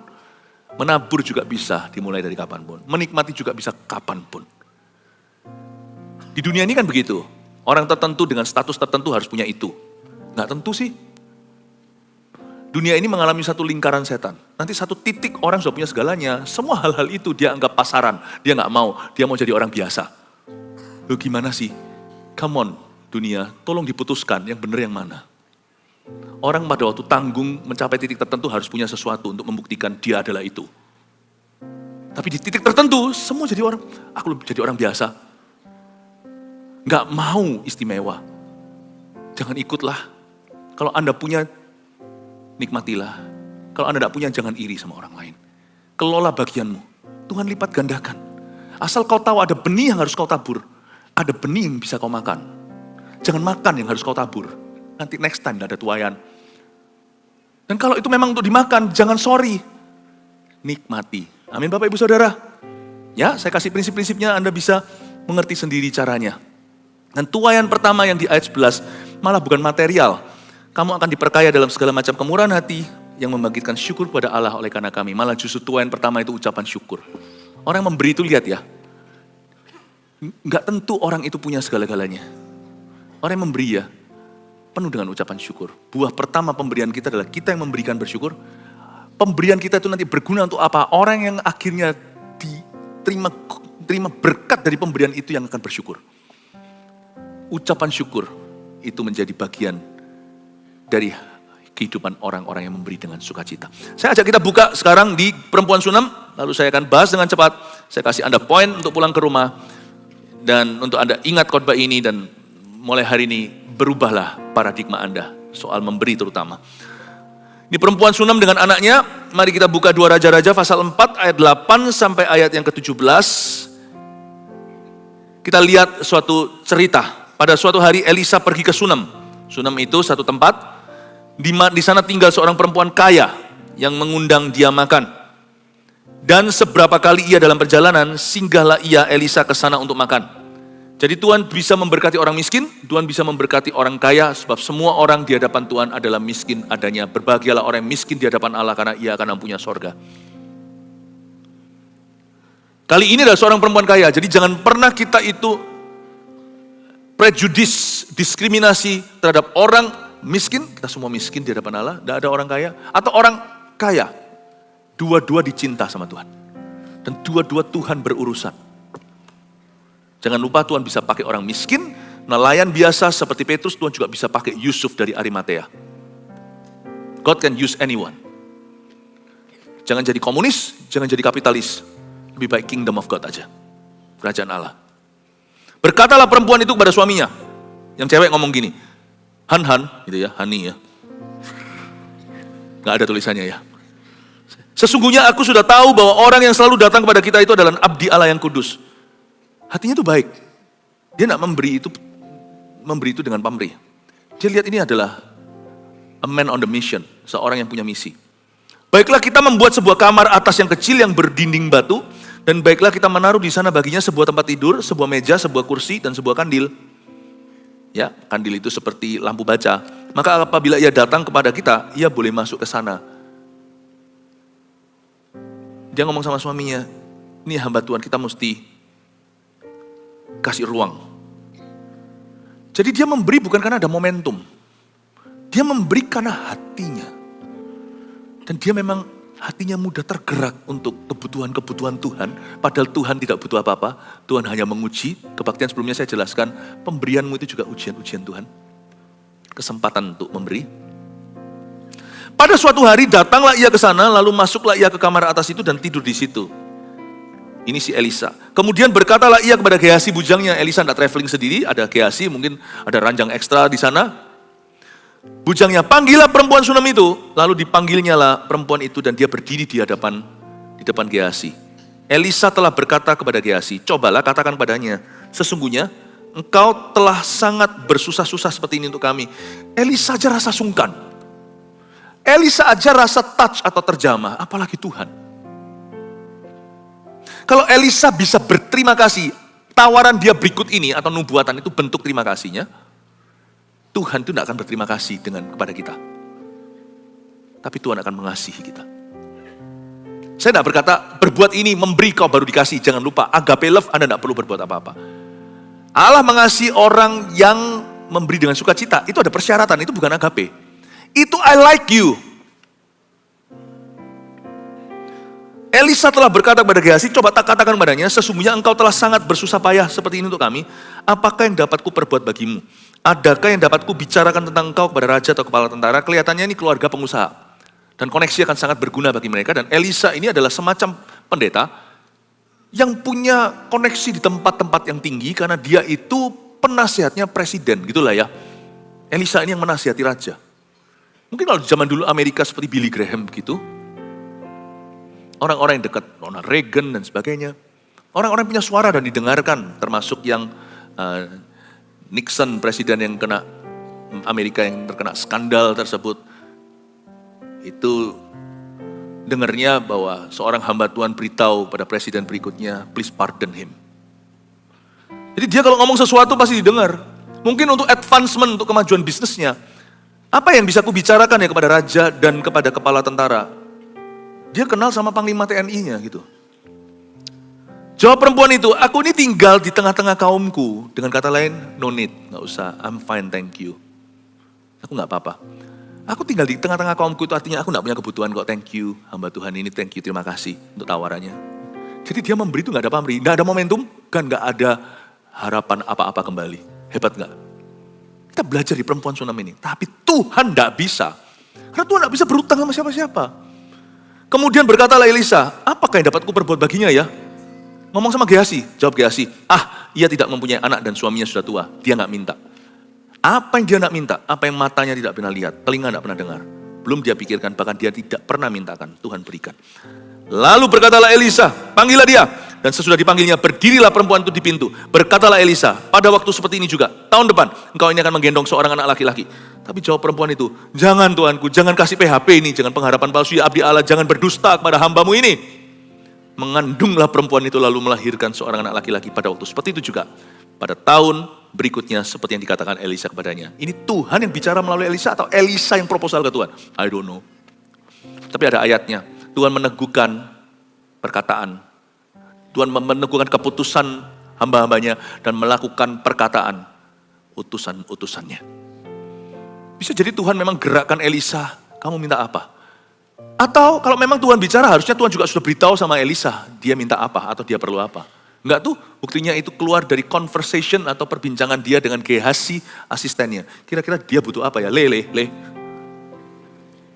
Menabur juga bisa dimulai dari kapanpun. Menikmati juga bisa kapanpun. Di dunia ini kan begitu. Orang tertentu dengan status tertentu harus punya itu. Nggak tentu sih. Dunia ini mengalami satu lingkaran setan. Nanti satu titik orang sudah punya segalanya. Semua hal-hal itu dia anggap pasaran. Dia nggak mau. Dia mau jadi orang biasa. Loh gimana sih? Come on dunia, tolong diputuskan yang benar yang mana. Orang pada waktu tanggung mencapai titik tertentu harus punya sesuatu untuk membuktikan dia adalah itu. Tapi di titik tertentu semua jadi orang, aku jadi orang biasa. Nggak mau istimewa. Jangan ikutlah. Kalau Anda punya, nikmatilah. Kalau Anda tidak punya, jangan iri sama orang lain. Kelola bagianmu. Tuhan lipat gandakan. Asal kau tahu ada benih yang harus kau tabur. Ada benih yang bisa kau makan. Jangan makan yang harus kau tabur. Nanti next time tidak ada tuaian. Dan kalau itu memang untuk dimakan, jangan sorry. Nikmati. Amin Bapak Ibu Saudara. Ya, saya kasih prinsip-prinsipnya, Anda bisa mengerti sendiri caranya. Dan tuaian pertama yang di ayat 11, malah bukan material. Kamu akan diperkaya dalam segala macam kemurahan hati yang membangkitkan syukur kepada Allah oleh karena kami. Malah justru tuaian pertama itu ucapan syukur. Orang yang memberi itu lihat ya. Enggak tentu orang itu punya segala-galanya. Orang yang memberi ya, penuh dengan ucapan syukur. Buah pertama pemberian kita adalah kita yang memberikan bersyukur. Pemberian kita itu nanti berguna untuk apa? Orang yang akhirnya diterima berkat dari pemberian itu yang akan bersyukur. Ucapan syukur itu menjadi bagian dari kehidupan orang-orang yang memberi dengan sukacita. Saya ajak kita buka sekarang di Perempuan Sunem, lalu saya akan bahas dengan cepat. Saya kasih Anda poin untuk pulang ke rumah. Dan untuk Anda ingat khotbah ini dan mulai hari ini berubahlah paradigma Anda soal memberi terutama. Ini Perempuan Sunem dengan anaknya, mari kita buka 2 Raja-Raja pasal 4 ayat 8 sampai ayat yang ke-17. Kita lihat suatu cerita. Pada suatu hari Elisa pergi ke Sunem. Sunem itu satu tempat, di sana tinggal seorang perempuan kaya yang mengundang dia makan. Dan seberapa kali ia dalam perjalanan, singgahlah ia Elisa ke sana untuk makan. Jadi Tuhan bisa memberkati orang miskin, Tuhan bisa memberkati orang kaya, sebab semua orang di hadapan Tuhan adalah miskin adanya. Berbahagialah orang yang miskin di hadapan Allah karena ia akan mempunyai sorga. Kali ini adalah seorang perempuan kaya, jadi jangan pernah kita itu prejudis, diskriminasi terhadap orang miskin. Kita semua miskin di hadapan Allah, tidak ada orang kaya. Atau orang kaya, dua-dua dicinta sama Tuhan. Dan dua-dua Tuhan berurusan. Jangan lupa Tuhan bisa pakai orang miskin, nelayan biasa seperti Petrus, Tuhan juga bisa pakai Yusuf dari Arimatea. God can use anyone. Jangan jadi komunis, jangan jadi kapitalis. Lebih baik kingdom of God aja. Kerajaan Allah. Berkatalah perempuan itu kepada suaminya. Yang cewek ngomong gini, Han, gitu ya, Hani ya. Nggak ada tulisannya ya. Sesungguhnya aku sudah tahu bahwa orang yang selalu datang kepada kita itu adalah abdi Allah yang kudus. Hatinya itu baik. Dia tidak memberi itu dengan pamrih. Dia lihat ini adalah a man on the mission, seorang yang punya misi. Baiklah kita membuat sebuah kamar atas yang kecil yang berdinding batu, dan baiklah kita menaruh di sana baginya sebuah tempat tidur, sebuah meja, sebuah kursi, dan sebuah kandil. Ya, kandil itu seperti lampu baca. Maka apabila ia datang kepada kita, ia boleh masuk ke sana. Dia ngomong sama suaminya, ini hamba Tuhan, kita mesti kasih ruang. Jadi dia memberi bukan karena ada momentum. Dia memberi karena hatinya. Dan dia memang hatinya mudah tergerak untuk kebutuhan-kebutuhan Tuhan. Padahal Tuhan tidak butuh apa-apa. Tuhan hanya menguji. Kebaktian sebelumnya saya jelaskan, pemberianmu itu juga ujian-ujian Tuhan. Kesempatan untuk memberi. Pada suatu hari datanglah ia ke sana, lalu masuklah ia ke kamar atas itu dan tidur di situ. Ini si Elisa. Kemudian berkatalah ia kepada Gehazi bujangnya. Elisa tidak traveling sendiri, ada Gehazi, mungkin ada ranjang ekstra di sana. Bujangnya, panggillah perempuan Sunam itu. Lalu dipanggilnya lah perempuan itu dan dia berdiri di depan Gehazi. Elisa telah berkata kepada Gehazi, cobalah katakan padanya, sesungguhnya engkau telah sangat bersusah-susah seperti ini untuk kami. Elisa aja rasa sungkan. Elisa aja rasa touch atau terjamah, apalagi Tuhan. Kalau Elisa bisa berterima kasih, tawaran dia berikut ini atau nubuatan itu bentuk terima kasihnya, Tuhan itu tidak akan berterima kasih kepada kita. Tapi Tuhan akan mengasihi kita. Saya tidak berkata, berbuat ini, memberi kau baru dikasih. Jangan lupa, agape love Anda tidak perlu berbuat apa-apa. Allah mengasihi orang yang memberi dengan sukacita. Itu ada persyaratan, itu bukan agape. Itu I like you. Elisa telah berkata kepada Gehazi, coba katakan padanya, sesungguhnya engkau telah sangat bersusah payah seperti ini untuk kami. Apakah yang dapat ku perbuat bagimu? Adakah yang dapat ku bicarakan tentang engkau kepada raja atau kepala tentara? Kelihatannya ini keluarga pengusaha. Dan koneksi akan sangat berguna bagi mereka. Dan Elisa ini adalah semacam pendeta yang punya koneksi di tempat-tempat yang tinggi karena dia itu penasihatnya presiden, gitulah ya. Elisa ini yang menasihati raja. Mungkin kalau zaman dulu Amerika seperti Billy Graham begitu, orang-orang yang dekat Ronald Reagan dan sebagainya, orang-orang punya suara dan didengarkan, termasuk yang Nixon, presiden yang kena Amerika yang terkena skandal tersebut, itu dengarnya bahwa seorang hamba Tuhan beritahu pada presiden berikutnya, please pardon him. Jadi dia kalau ngomong sesuatu pasti didengar. Mungkin untuk advancement, untuk kemajuan bisnisnya. Apa yang bisa aku bicarakan ya kepada raja dan kepada kepala tentara? Dia kenal sama panglima TNI-nya gitu. Jawab perempuan itu, aku ini tinggal di tengah-tengah kaumku. Dengan kata lain, no need, gak usah, I'm fine, thank you. Aku gak apa-apa. Aku tinggal di tengah-tengah kaumku itu artinya aku gak punya kebutuhan kok, thank you. Hamba Tuhan ini, thank you, terima kasih untuk tawarannya. Jadi dia memberi itu gak ada pamrih, gak ada momentum, kan gak ada harapan apa-apa kembali. Hebat gak? Kita belajar di perempuan Sunam ini. Tapi Tuhan tidak bisa. Karena Tuhan tidak bisa berutang sama siapa-siapa. Kemudian berkatalah Elisa, apakah yang dapat ku perbuat baginya ya? Ngomong sama Gehazi, jawab Gehazi, ia tidak mempunyai anak dan suaminya sudah tua. Dia nggak minta. Apa yang dia nggak minta? Apa yang matanya tidak pernah lihat, telinga tidak pernah dengar. Belum dia pikirkan, bahkan dia tidak pernah mintakan. Tuhan berikan. Lalu berkatalah Elisa, panggillah dia. Dan sesudah dipanggilnya, berdirilah perempuan itu di pintu. Berkatalah Elisa, pada waktu seperti ini juga, tahun depan, engkau ini akan menggendong seorang anak laki-laki. Tapi jawab perempuan itu, jangan Tuanku, jangan kasih PHP ini, jangan pengharapan palsu ya abdi Allah, jangan berdusta kepada hambamu ini. Mengandunglah perempuan itu lalu melahirkan seorang anak laki-laki pada waktu seperti itu juga. Pada tahun berikutnya seperti yang dikatakan Elisa kepadanya. Ini Tuhan yang bicara melalui Elisa atau Elisa yang proposal ke Tuhan? I don't know. Tapi ada ayatnya, Tuhan meneguhkan perkataan. Tuhan meneguhkan keputusan hamba-hambanya dan melakukan perkataan utusan-utusannya. Bisa jadi Tuhan memang gerakkan Elisa, kamu minta apa? Atau kalau memang Tuhan bicara harusnya Tuhan juga sudah beritahu sama Elisa, dia minta apa atau dia perlu apa. Enggak tuh, buktinya itu keluar dari conversation atau perbincangan dia dengan Gehazi asistennya. Kira-kira dia butuh apa ya? Le.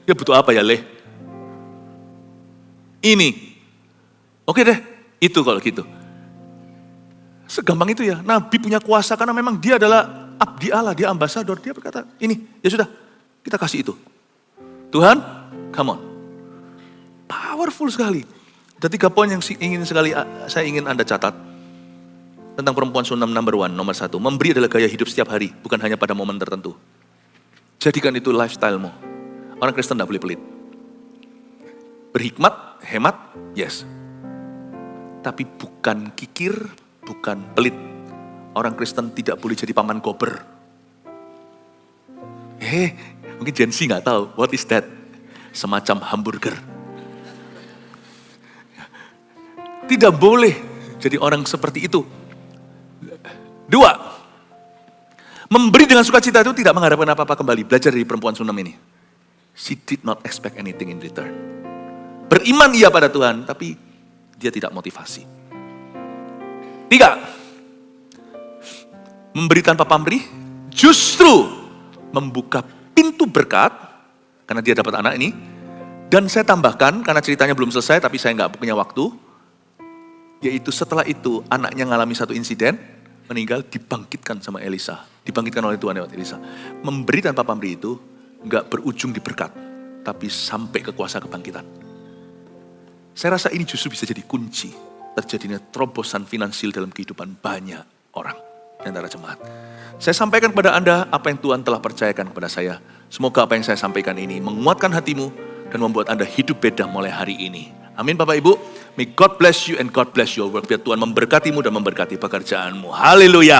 Dia butuh apa ya? Le. Ini. Oke deh. Itu kalau gitu. Segampang itu ya. Nabi punya kuasa karena memang dia adalah abdi Allah, dia ambasador. Dia berkata, ini ya sudah, kita kasih itu. Tuhan, Come on. Powerful sekali. Ada 3 poin yang saya ingin Anda catat. Tentang perempuan Sunam nomor 1. Memberi adalah gaya hidup setiap hari, bukan hanya pada momen tertentu. Jadikan itu lifestyle-mu. Orang Kristen tidak boleh pelit. Berhikmat, hemat, yes. Tapi bukan kikir, bukan pelit. Orang Kristen tidak boleh jadi paman gober. Mungkin Gen Z nggak tahu, what is that? Semacam hamburger. Tidak boleh jadi orang seperti itu. 2, memberi dengan sukacita itu tidak mengharapkan apa-apa kembali. Belajar dari perempuan Sunam ini. She did not expect anything in return. Beriman ia pada Tuhan, tapi dia tidak motivasi. 3, memberi tanpa pamrih justru membuka pintu berkat, karena dia dapat anak ini. Dan saya tambahkan, karena ceritanya belum selesai, tapi saya nggak punya waktu, yaitu setelah itu anaknya ngalami satu insiden, meninggal, dibangkitkan sama Elisa. Dibangkitkan oleh Tuhan lewat Elisa. Memberi tanpa pamrih itu nggak berujung di berkat, tapi sampai ke kuasa kebangkitan. Saya rasa ini justru bisa jadi kunci terjadinya terobosan finansial dalam kehidupan banyak orang di antara jemaat. Saya sampaikan kepada Anda apa yang Tuhan telah percayakan kepada saya. Semoga apa yang saya sampaikan ini menguatkan hatimu dan membuat Anda hidup beda mulai hari ini. Amin Bapak Ibu. May God bless you and God bless your work. Biar Tuhan memberkatimu dan memberkati pekerjaanmu. Haleluya.